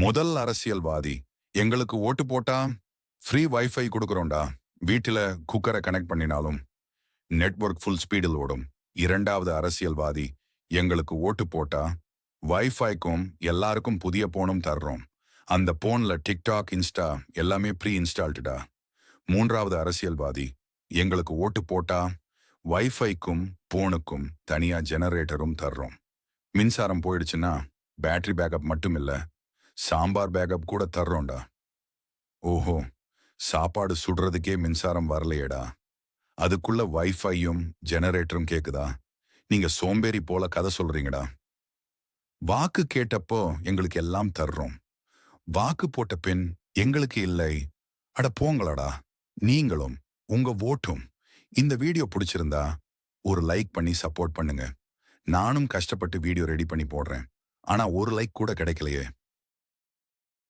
முதல் அரசியல்வாதி எங்களுக்கு ஓட்டு போட்டா ஃப்ரீ வைஃபை கொடுக்குறோம்டா. வீட்டில குக்கரை கனெக்ட் பண்ணினாலும் நெட்வொர்க் ஃபுல் ஸ்பீடில் ஓடும். இரண்டாவது அரசியல்வாதி எங்களுக்கு ஓட்டு போட்டா வைஃபைக்கும் எல்லாருக்கும் புதிய போனும் தர்றோம். அந்த போன்ல டிக்டாக், இன்ஸ்டா எல்லாமே ப்ரீ இன்ஸ்டால்டுடா. மூன்றாவது அரசியல்வாதி எங்களுக்கு ஓட்டு போட்டா வைஃபைக்கும் போனுக்கும் தனியா ஜெனரேட்டரும் தர்றோம். மின்சாரம் போயிடுச்சுன்னா பேட்டரி பேக்கப் மட்டும் இல்ல, சாம்பார் பேக்கப் கூட தர்றோம்டா. ஓஹோ, சாப்பாடு சுடுறதுக்கே மின்சாரம் வரலையேடா, அதுக்குள்ள வைஃபையும் ஜெனரேட்டரும் கேக்குதா? நீங்க சோம்பேறி போல கதை சொல்றீங்கடா. வாக்கு கேட்டப்போ எங்களுக்கு எல்லாம் தர்றோம், வாக்கு போட்ட பின் எங்களுக்கு இல்லை. அட போங்களடா. நீங்களும் உங்க ஓட்டும். இந்த வீடியோ பிடிச்சிருந்தா ஒரு லைக் பண்ணி சப்போர்ட் பண்ணுங்க. நானும் கஷ்டப்பட்டு வீடியோ ரெடி பண்ணி போடுறேன், ஆனா ஒரு லைக் கூட கிடைக்கலையே.